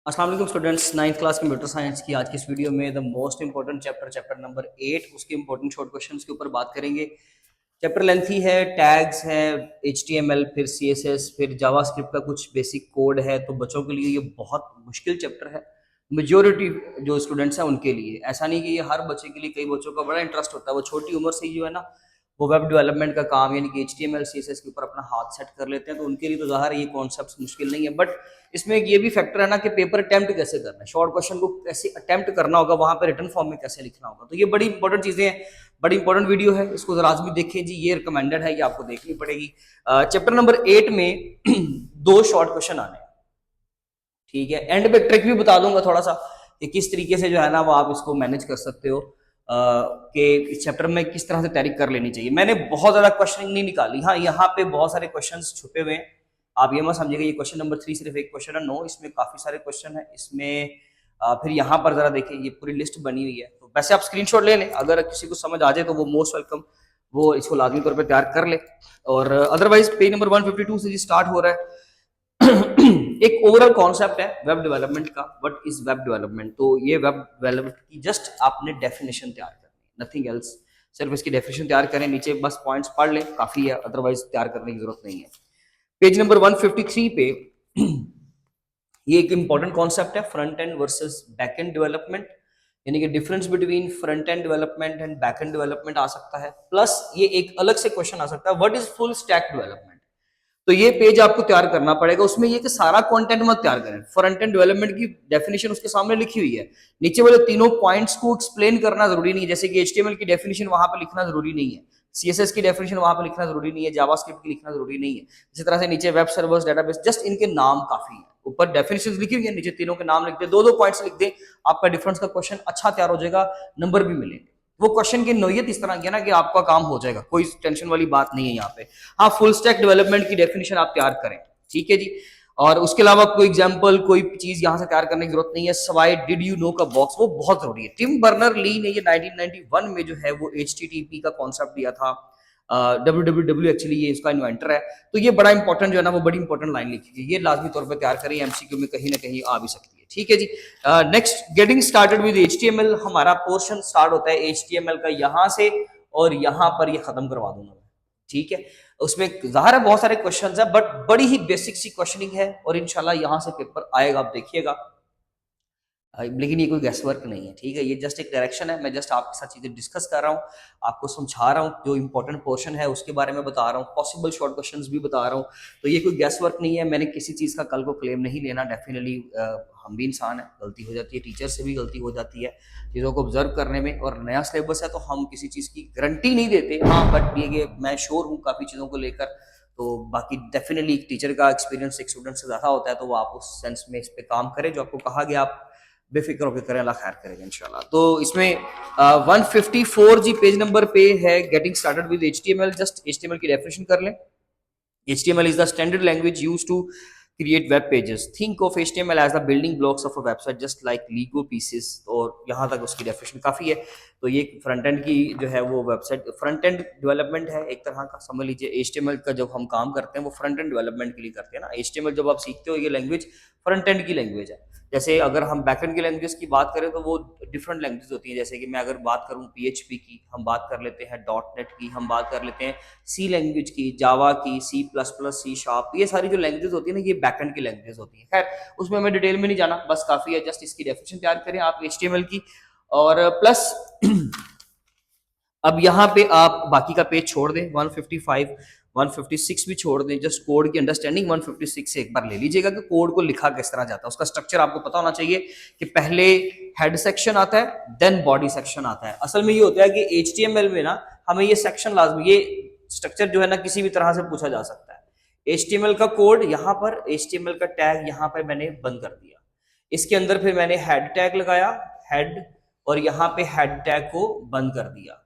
अस्सलाम वालेकुम students, ninth class computer science की आज की इस वीडियो में the most important chapter number 8 उसके इंपॉर्टेंट शॉर्ट क्वेश्चंस के ऊपर बात करेंगे। चैप्टर लेंथी है, टैग्स है, HTML, फिर CSS, फिर जावास्क्रिप्ट का कुछ बेसिक कोड है, तो बच्चों के लिए ये बहुत मुश्किल चैप्टर है। मेजोरिटी जो स्टूडेंट्स हैं उनके लिए, ऐसा नहीं कि ये हर बच्चे के लिए, कई बच्चों का बड़ा इंटरेस्ट होता है, वो छोटी उम्र से ही जो है ना वो वेब डेवलपमेंट का काम यानी कि HTML CSS के ऊपर अपना हाथ सेट कर लेते हैं, तो उनके लिए तो ज़ाहिर ये कॉन्सेप्ट मुश्किल नहीं है। बट इसमें ये भी फैक्टर है ना कि पेपर अटेम्प्ट कैसे करना है, शॉर्ट क्वेश्चन को कैसे अटेम्प्ट करना होगा, वहां पे रिटर्न फॉर्म में कैसे लिखना होगा, तो ये बड़ी इंपॉर्टेंट चीजें हैं, बड़ी इंपॉर्टेंट वीडियो है, इसको जरा भी देखें जी, ये रिकमेंडेड है, ये आपको देखनी पड़ेगी। चैप्टर नंबर 8 में दो शॉर्ट क्वेश्चन आने हैं, ठीक है। एंड पे ट्रिक भी बता दूंगा थोड़ा सा कि किस तरीके से जो है ना वो आप इसको मैनेज कर सकते हो, कि इस चैप्टर में किस तरह से तैयारी कर लेनी चाहिए। मैंने बहुत ज्यादा क्वेश्चनिंग नहीं निकाली, हाँ यहाँ पे बहुत सारे क्वेश्चंस छुपे हुए हैं, आप ये मत समझिएगा ये क्वेश्चन नंबर 3 सिर्फ एक क्वेश्चन है, नो, इसमें काफी सारे क्वेश्चन है इसमें। फिर यहाँ पर जरा देखिए, ये पूरी लिस्ट बनी हुई है, तो वैसे आप स्क्रीनशॉट ले लें, अगर किसी को समझ आ जाए तो वो मोस्ट वेलकम, वो इसको लाजमी तौर पर तैयार कर ले। और अदरवाइज पेज नंबर 152 से स्टार्ट हो रहा है। एक ओवरऑल कॉन्सेप्ट है वेब डेवलपमेंट का, व्हाट इज वेब डेवलपमेंट, तो ये वेब डेवलपमेंट की जस्ट आपने डेफिनेशन तैयार करनी है, नथिंग एल्स, सिर्फ इसकी डेफिनेशन तैयार करें, नीचे बस पॉइंट्स पढ़ लें, काफी है, अदरवाइज तैयार करने की जरूरत नहीं है। पेज नंबर 153 पे ये एक इंपॉर्टेंट कॉन्सेप्ट है, front end versus back end development, यानी कि difference between front end development and back end development आ सकता है, प्लस ये एक अलग से क्वेश्चन आ सकता है, what is full stack development. तो ये पेज आपको तैयार करना पड़ेगा, उसमें ये कि सारा कंटेंट मत तैयार करें, फ्रंट एंड डेवलपमेंट की डेफिनेशन उसके सामने लिखी हुई है, नीचे वाले तीनों पॉइंट्स को एक्सप्लेन करना जरूरी नहीं है, जैसे कि HTML की डेफिनेशन वहां पे लिखना जरूरी नहीं है, CSS की डेफिनेशन वहां पे लिखना जरूरी नहीं है, जावास्क्रिप्ट की लिखना जरूरी नहीं है, इसी तरह से नीचे वेब सर्वर्स, डेटाबेस, जस्ट इनके नाम काफी है, ऊपर डेफिनेशन लिखी हुई है, नीचे तीनों के नाम लिख दे, दो दो पॉइंट्स लिख दे, आपका डिफरेंस का क्वेश्चन अच्छा तैयार हो जाएगा, नंबर भी मिलेंगे। वो क्वेश्चन की नोयत इस तरह की है ना कि आपका काम हो जाएगा, कोई टेंशन वाली बात नहीं है यहाँ पे। हाँ, फुल स्टैक डेवलपमेंट की डेफिनेशन आप तैयार करें, ठीक है जी। और उसके अलावा कोई एग्जांपल, कोई चीज यहां से तैयार करने की जरूरत नहीं है, सवाई डिड यू नो का बॉक्स, वो बहुत जरूरी है। टिम बर्नर ली ने ये 1991 में जो है वो HTTP का कॉन्सेप्ट दिया था, WWW एक्चुअली ये इसका इन्वेंटर है, तो ये बड़ा इंपॉर्टेंट जो है ना वो बड़ी इंपॉर्टेंट लाइन लिखी गई, ये लाजमी तौर पर तैयार करें, MCQ में कहीं ना कहीं आ भी सकती है, ठीक है जी। Next, getting started with HTML, हमारा पोर्शन स्टार्ट होता है HTML का यहाँ से, और यहाँ पर ये खत्म करवा दूंगा, ठीक है। उसमें ज़ाहिर है बहुत सारे क्वेश्चंस है, बट बड़ी ही बेसिक सी क्वेश्चनिंग है, और इंशाल्लाह यहाँ से पेपर आएगा, आप देखिएगा। लेकिन ये कोई गैस वर्क नहीं है, ठीक है, ये जस्ट एक डायरेक्शन है, मैं जस्ट आपके साथ चीजें डिस्कस कर रहा हूँ, आपको समझा रहा हूँ, जो इंपॉर्टेंट पोर्शन है उसके बारे में बता रहा हूँ, पॉसिबल शॉर्ट क्वेश्चंस भी बता रहा हूँ, तो ये कोई गैस वर्क नहीं है, मैंने किसी चीज़ का कल को क्लेम नहीं लेना, डेफिनेटली हम भी इंसान है, गलती हो जाती है, टीचर से भी गलती हो जाती है चीज़ों को ऑब्जर्व करने में, और नया सिलेबस है तो हम किसी चीज़ की गारंटी नहीं देते, हाँ, बट ये मैं श्योर हूँ काफ़ी चीज़ों को लेकर, तो बाकी डेफिनेटली टीचर का एक्सपीरियंस एक स्टूडेंट से ज़्यादा होता है, तो वो आप उस सेंस में इस पर काम करें, जो आपको कहा गया आप बेफिक्र होकर करें, अल्लाह खैर करेगा इंशाल्लाह। तो इसमें 154 जी पेज नंबर पे है, getting started with HTML, just HTML की डेफिनेशन कर लें। HTML is the standard language used to create web pages. Think of HTML as the building blocks of a website, just like Lego pieces. और यहाँ तक उसकी definition काफ़ी है। तो ये फ्रंट एंड की जो है वो वेबसाइट फ्रंट एंड डेवलपमेंट है एक तरह का, समझ लीजिए। HTML का जब हम काम करते हैं वो फ्रंट एंड डेवलपमेंट के लिए करते हैं ना, HTML जब आप सीखते हो ये लैंग्वेज फ्रंट एंड की लैंग्वेज है। जैसे अगर हम बैकएंड की लैंग्वेज की बात करें तो वो डिफरेंट लैंग्वेज होती है, जैसे कि मैं अगर बात करूं PHP की, हम बात कर लेते हैं .NET की, हम बात कर लेते हैं C लैंग्वेज की, जावा की, C++, C#, ये सारी जो लैंग्वेज होती है ना ये बैकएंड की लैंग्वेज होती है। खैर उसमें मैं डिटेल में नहीं जाना, बस काफी है जस्ट इसकी डेफिनेशन तैयार करें आप HTML की, और प्लस अब यहाँ पे आप बाकी का पेज छोड़ दें, 155 156 भी छोड़ दें, जस्ट कोड की अंडरस्टैंडिंग 156 से एक बार ले लीजिएगा कि कोड को लिखा किस तरह जाता है, उसका स्ट्रक्चर आपको पता होना चाहिए कि पहले हेड सेक्शन आता है देन बॉडी सेक्शन आता है। असल में ये होता है कि HTML में ना हमें ये सेक्शन लाजमी, ये स्ट्रक्चर जो है ना किसी भी तरह से पूछा जा सकता है। HTML का कोड यहाँ पर, HTML का टैग यहाँ पर मैंने बंद कर दिया, इसके अंदर फिर मैंने हेड टैग लगाया, हेड, और यहाँ पे हेड टैग को बंद कर दिया।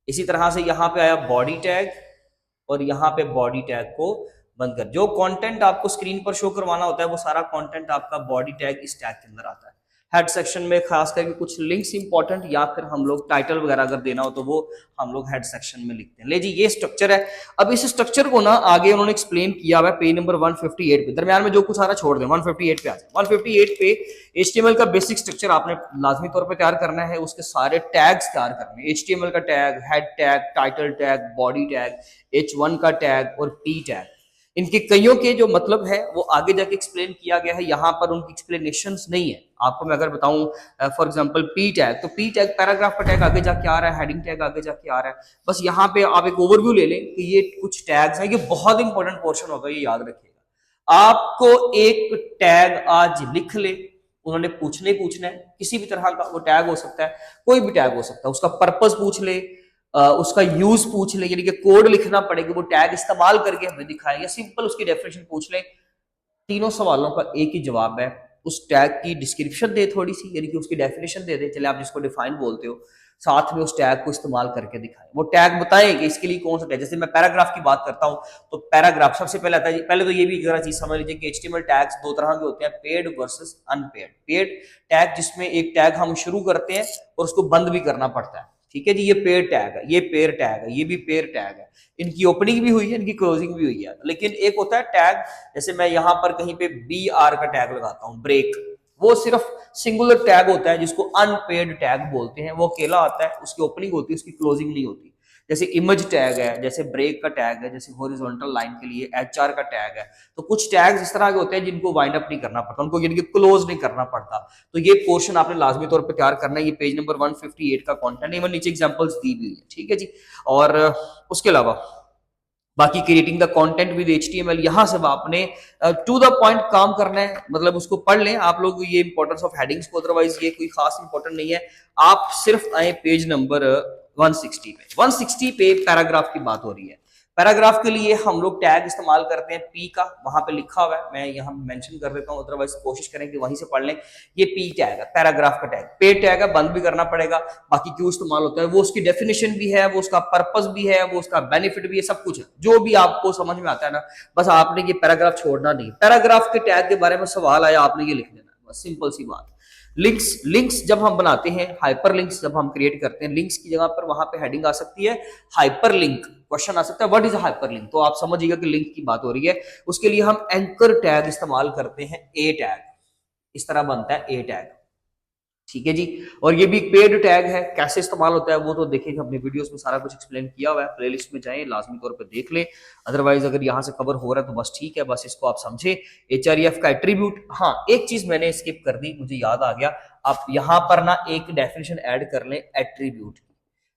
इसी तरह से यहाँ पे आया बॉडी टैग, और यहाँ पे बॉडी टैग को बंद कर, जो कंटेंट आपको स्क्रीन पर शो करवाना होता है वो सारा कंटेंट आपका बॉडी टैग इस टैग के अंदर आता है। हेड सेक्शन में खास करके कुछ लिंक्स इंपॉर्टेंट या फिर हम लोग टाइटल वगैरह अगर देना हो तो वो हम लोग हेड सेक्शन में लिखते हैं। ले जी ये स्ट्रक्चर है। अब इस स्ट्रक्चर को ना आगे उन्होंने एक्सप्लेन किया हुआ है पेज नंबर 158 पे। दरम्यान में जो कुछ आ रहा छोड़ दें, 158 पे आ जाए। 158 पे HTML का बेसिक स्ट्रक्चर आपने लाजमी तौर पर तैयार करना है, उसके सारे टैग्स तैयार करने हैं। HTML का tag, head tag, title tag, body tag, H1 का टैग और P टैग। इनके कईयों के जो मतलब है वो आगे जाके एक्सप्लेन किया गया है, यहाँ पर उनकी एक्सप्लेनेशंस नहीं है। आपको मैं अगर बताऊं फॉर एग्जांपल पी टैग, तो पी टैग पैराग्राफ का टैग आगे जाके आ रहा है, हेडिंग टैग आगे जाके आ रहा है। बस यहाँ पे आप एक ओवरव्यू ले लें कि ये कुछ टैग्स हैं, ये बहुत इंपॉर्टेंट पोर्शन होगा, ये याद रखिएगा। आपको एक टैग आज लिख ले, उन्होंने पूछना है किसी भी तरह का, वो टैग हो सकता है, कोई भी टैग हो सकता है, उसका पर्पस पूछ ले, उसका यूज पूछ ले, यानी कि कोड लिखना पड़ेगा, वो टैग इस्तेमाल करके हमें दिखाए, या सिंपल उसकी डेफिनेशन पूछ ले। तीनों सवालों का एक ही जवाब है, उस टैग की डिस्क्रिप्शन दे थोड़ी सी, यानी कि उसकी डेफिनेशन दे दे, चले आप जिसको डिफाइन बोलते हो, साथ में उस टैग को इस्तेमाल करके दिखाएं। वो टैग बताएं कि इसके लिए कौन सा टैग। जैसे मैं पैराग्राफ की बात करता हूं तो पैराग्राफ सबसे पहले आता है, पहले तो ये भी जरा चीज समझ लीजिए कि HTML टैग्स दो तरह के होते हैं, paid versus unpaid. Paid tag जिसमें एक टैग हम शुरू करते हैं और उसको बंद भी करना पड़ता है, ठीक है जी, ये पेड टैग है, ये पेयर टैग है, ये भी पेयर टैग है। इनकी ओपनिंग भी हुई है, इनकी क्लोजिंग भी हुई है। लेकिन एक होता है टैग, जैसे मैं यहां पर कहीं पे BR का टैग लगाता हूं, ब्रेक, वो सिर्फ सिंगुलर टैग होता है जिसको अनपेड टैग बोलते हैं, वो अकेला आता है, उसकी ओपनिंग होती है, उसकी क्लोजिंग नहीं होती। जैसे इमेज टैग है, जैसे ब्रेक का टैग है, जैसे हॉरिजॉन्टल लाइन के लिए HR का टैग है। तो कुछ टैग्स इस तरह के होते हैं जिनको वाइंड अप नहीं करना पड़ता, उनको यानी कि क्लोज नहीं करना पड़ता। तो ये पोर्शन आपने लाजमी तौर पर तैयार करना है। ये पेज नंबर 158 का कंटेंट है, नीचे एग्जांपल्स दी हुई है, ठीक है जी। और उसके अलावा बाकी creating the content with HTML, यहां से आपने टू द पॉइंट काम करना है, मतलब उसको पढ़ लें आप लोग, ये इंपॉर्टेंस ऑफ हेडिंग्स को, अदरवाइज ये कोई खास इंपॉर्टेंट नहीं है। आप सिर्फ आए पेज नंबर 160 पे। 160 पे पैराग्राफ की बात हो रही है। पैराग्राफ के लिए हम लोग टैग इस्तेमाल करते हैं P का, वहां पे लिखा हुआ है, मैं यहाँ मेंशन कर देता हूँ, अदरवाइज कोशिश करें कि वहीं से पढ़ लें। ये P टैग है, पैराग्राफ का टैग। पे टैग है, बंद भी करना पड़ेगा। बाकी क्यों इस्तेमाल होता है, वो उसकी डेफिनेशन भी है, वो उसका पर्पस भी है, वो उसका बेनिफिट भी है, सब कुछ है, जो भी आपको समझ में आता है ना, बस आपने ये पैराग्राफ छोड़ना नहीं। पैराग्राफ के टैग के बारे में सवाल आया, आपने ये लिख देना, बस सिंपल सी बात। लिंक्स जब हम बनाते हैं, हाइपर लिंक्स जब हम क्रिएट करते हैं, लिंक्स की जगह पर वहां पे हेडिंग आ सकती है हाइपर लिंक। क्वेश्चन आ सकता है what is a hyper link, तो आप समझिएगा कि लिंक की बात हो रही है। उसके लिए हम एंकर टैग इस्तेमाल करते हैं, A टैग, इस तरह बनता है A टैग, ठीक है जी। और ये भी एक पेड टैग है, कैसे इस्तेमाल होता है वो तो देखेंगे अपने वीडियोस में, सारा कुछ एक्सप्लेन किया हुआ है, प्लेलिस्ट में जाएं, लाजमी तौर पे देख लें। अदरवाइज अगर यहाँ से कवर हो रहा है तो बस ठीक है, बस इसको आप समझे। HREF का एट्रीब्यूट, हाँ एक चीज मैंने स्किप कर दी, मुझे याद आ गया, आप यहाँ पर ना एक डेफिनेशन ऐड कर लें एट्रीब्यूट।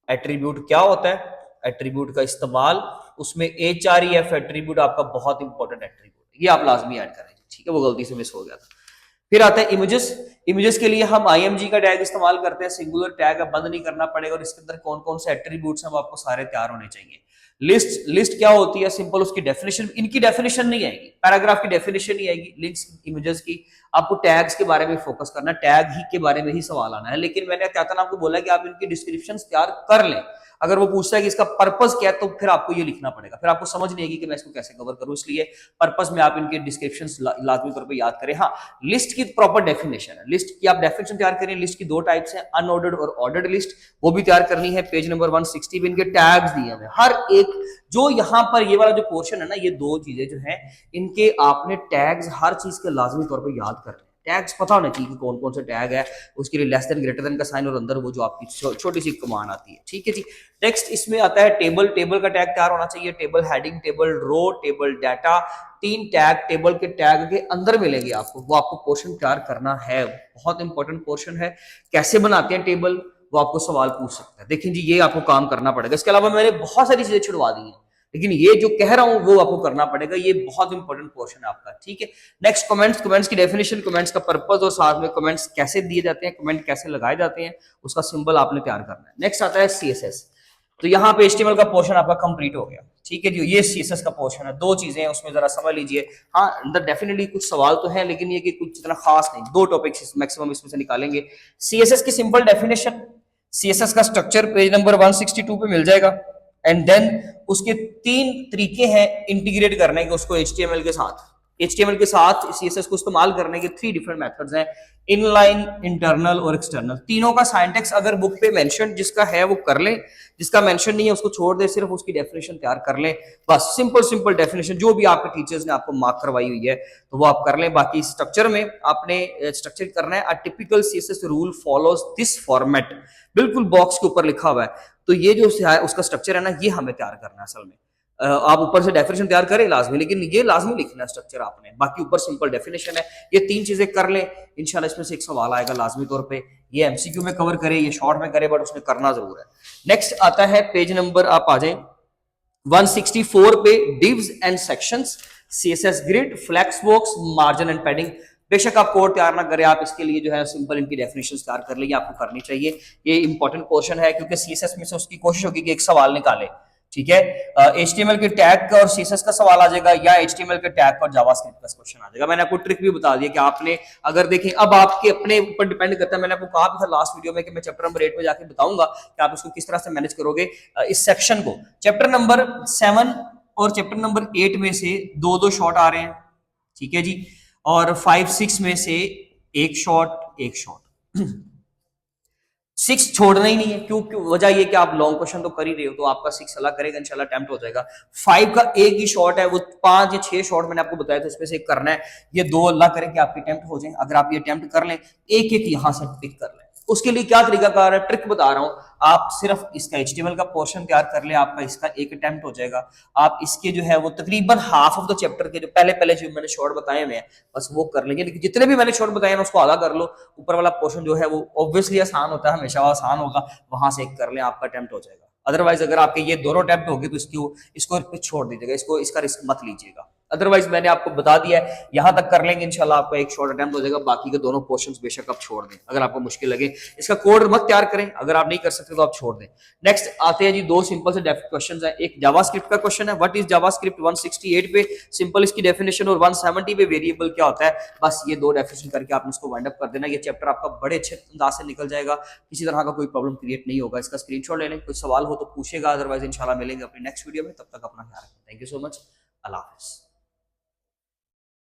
एट्रीब्यूट क्या होता है, एट्रीब्यूट का इस्तेमाल, उसमें HREF एट्रीब्यूट आपका बहुत इंपॉर्टेंट एट्रीब्यूट, ये आप लाजमी ऐड करें, ठीक है, वो गलती से मिस हो गया था। फिर आता है इमेजेस। इमेजेस के लिए हम IMG का टैग इस्तेमाल करते हैं, सिंगुलर टैग बंद नहीं करना पड़ेगा, और इसके अंदर कौन कौन से एट्रीब्यूट्स हैं वो आपको सारे तैयार होने चाहिए। लिस्ट क्या होती है, सिंपल उसकी डेफिनेशन, इनकी डेफिनेशन नहीं आएगी, पैराग्राफ की डेफिनेशन नहीं आएगी, लिंक्स इमेजेस की। आपको टैग्स के बारे में फोकस करना, टैग ही के बारे में ही सवाल आना है। लेकिन मैंने क्या था ना आपको बोला कि आप इनकी डिस्क्रिप्शन तैयार कर लें। अगर वो पूछता है कि इसका पर्पस क्या है, तो फिर आपको ये लिखना पड़ेगा, फिर आपको समझ नहीं आएगी कि मैं इसको कैसे कवर करूं। इसलिए पर्पस में आप इनके डिस्क्रिप्शन लाजमी तौर पर याद करें। हाँ, लिस्ट की प्रॉपर डेफिनेशन है, लिस्ट की आप डेफिनेशन तैयार करें। लिस्ट की दो टाइप्स हैं, अनऑर्डर्ड और ऑर्डर्ड लिस्ट, वो भी तैयार करनी है। पेज नंबर 160 पे इनके टैग्स दिए हुए, हर एक जो यहाँ पर ये वाला जो पोर्शन है ना, ये दो चीजें जो है इनके आपने टैग्स हर चीज के लाजमी तौर पर याद करने। टैग्स पता होना चाहिए कि कौन कौन से टैग है, उसके लिए लेस देन ग्रेटर देन का साइन और अंदर वो जो आपकी छोटी सी कमांड आती है, ठीक है जी। नेक्स्ट इसमें आता है टेबल। टेबल का टैग तैयार होना चाहिए, table heading, table row, table data, तीन टैग टेबल के टैग के अंदर मिलेंगे आपको, वो आपको पोर्शन तैयार करना है, बहुत इंपॉर्टेंट पोर्शन है। कैसे बनाते हैं टेबल, वो आपको सवाल पूछ सकता है, देखिए जी ये आपको काम करना पड़ेगा। इसके अलावा मैंने बहुत सारी चीजें छुड़वा दी हैं, लेकिन ये जो कह रहा हूं वो आपको करना पड़ेगा, ये बहुत इंपॉर्टेंट पोर्शन है आपका, ठीक है। नेक्स्ट कमेंट्स, कमेंट्स की डेफिनेशन, कमेंट्स का पर्पस, और साथ में कमेंट्स कैसे दिए जाते हैं, कमेंट कैसे लगाए जाते हैं, उसका सिंबल आपने तैयार करना है। नेक्स्ट आता है CSS। तो यहाँ पे HTML का पोर्शन आपका कंप्लीट हो गया, ठीक है जी। ये CSS का पोर्शन है, दो चीजें हैं उसमें, जरा समझ लीजिए। हाँ अंदर डेफिनेटली कुछ सवाल तो है, लेकिन ये कि कुछ इतना खास नहीं, दो टॉपिक्स मैक्सिमम इसमें से निकालेंगे। CSS की सिंपल डेफिनेशन, CSS का स्ट्रक्चर पेज नंबर 162 पे मिल जाएगा। एंड देन उसके तीन तरीके हैं इंटीग्रेट करने के उसको HTML के साथ। HTML के साथ CSS को इस्तेमाल करने के 3 डिफरेंट मेथड्स हैं, इनलाइन, इंटरनल और एक्सटर्नल। तीनों का सिंटैक्स अगर बुक पे मेंशन जिसका है वो कर लें, जिसका मेंशन नहीं है उसको छोड़ दे, सिर्फ उसकी डेफिनेशन तैयार कर लें। बस सिंपल सिंपल डेफिनेशन जो भी आपके टीचर्स ने आपको मार्क करवाई हुई है तो वो आप कर लें। बाकी स्ट्रक्चर में आपने स्ट्रक्चर करना है, a typical CSS rule follows this format, बिल्कुल बॉक्स के ऊपर लिखा हुआ है। तो ये जो है उसका स्ट्रक्चर है ना, ये हमें तैयार करना है असल में। आप ऊपर से डेफिनेशन तैयार करें लाजमी, लेकिन ये लाजमी लिखना है स्ट्रक्चर आपने, बाकी ऊपर सिंपल डेफिनेशन है। ये 3 चीजें कर लें, इंशाल्लाह इसमें से एक सवाल आएगा लाजमी तौर पे। ये MCQ में कवर करे, ये शॉर्ट में करे, बट उसने करना जरूर है। नेक्स्ट आता है पेज नंबर, आप आ जाए 164 पे, divs and sections, CSS grid, flex box, margin and padding. बेशक आप कोड तैयार ना करें, आप इसके लिए जो है सिंपल इनकी डेफिनेशन तैयार कर लेंगे, आपको करनी चाहिए। ये इंपॉर्टेंट पोर्शन है क्योंकि CSS में से उसकी कोशिश होगी कि एक सवाल निकाले, ठीक है। HTML के टैग का और CSS का सवाल आ जाएगा, या HTML के टैग का और जावास्क्रिप्ट का क्वेश्चन आ जाएगा। मैंने आपको ट्रिक भी बता दिया कि आपने अगर देखें, अब आपके अपने ऊपर डिपेंड करता है। मैंने आपको कहा भी था लास्ट वीडियो में कि मैं चैप्टर नंबर 8 में जाके बताऊंगा कि आप इसको किस तरह से मैनेज करोगे इस सेक्शन को। चैप्टर नंबर 7 और चैप्टर नंबर 8 में से 2-2 शॉट आ रहे हैं, ठीक है जी, और 5-6 में से एक शॉट 6 छोड़ना ही नहीं है। क्यों? वजह ये कि आप लॉन्ग क्वेश्चन तो कर ही रहे हो, तो आपका 6 अल्लाह करेगा इंशाल्लाह अटेम्प्ट हो जाएगा। 5 का एक ही शॉट है, वो 5 या 6 शॉट मैंने आपको बताया था, इसमें से एक करना है। ये 2 अल्लाह करे कि आपके अटेम्प्ट हो जाए। अगर आप ये अटेम्प्ट कर लें, एक एक यहां से पिक कर लें, उसके लिए क्या तरीकाकार है, ट्रिक बता रहा हूं। आप सिर्फ इसका HTML का पोर्शन तैयार कर ले, आपका इसका एक अटेम्प्ट हो जाएगा। आप इसके जो है वो तकरीबन हाफ ऑफ द चैप्टर के जो पहले जो मैंने शॉर्ट बताए हुए हैं बस वो कर लेंगे। लेकिन जितने भी मैंने शॉर्ट बताए हैं उसको आधा कर लो। ऊपर वाला पोर्शन जो है वो ऑब्वियसली आसान होता है, हमेशा आसान होगा, वहां से एक कर लें, आपका अटेम्प्ट हो जाएगा। अदरवाइज अगर आपके ये दोनों अटेम्प्ट होंगे तो इसको छोड़ दीजिएगा, इसका रिस्क मत लीजिएगा। अदरवाइज मैंने आपको बता दिया है, यहां तक कर लेंगे इंशाल्लाह आपका एक शॉर्ट अटेम्प्ट हो जाएगा। बाकी के दोनों पोर्शंस बेशक आप छोड़ दें, अगर आपको मुश्किल लगे। इसका कोड मत तैयार करें, अगर आप नहीं कर सकते तो आप छोड़ दें। नेक्स्ट आते हैं जी, 2 सिंपल से क्वेश्चन है। एक जावास्क्रिप्ट का क्वेश्चन है, व्हाट इज जावास्क्रिप्ट, 168 पे सिंपल इसकी डेफिनेशन, और 170 पे वेरिएबल क्या होता है। बस ये 2 डेफिनेशन करके आपने इसको वाइंड अप कर देना। ये चैप्टर आपका बड़े अच्छे अंदाज से निकल जाएगा, किसी तरह का कोई प्रॉब्लम क्रिएट नहीं होगा। इसका स्क्रीनशॉट ले लें, कोई सवाल हो तो पूछेगा, अदरवाइज इंशाल्लाह मिलेंगे अपनी नेक्स्ट वीडियो में। तब तक अपना ख्याल रखें। थैंक यू सो मच, अल्लाह हाफिज़।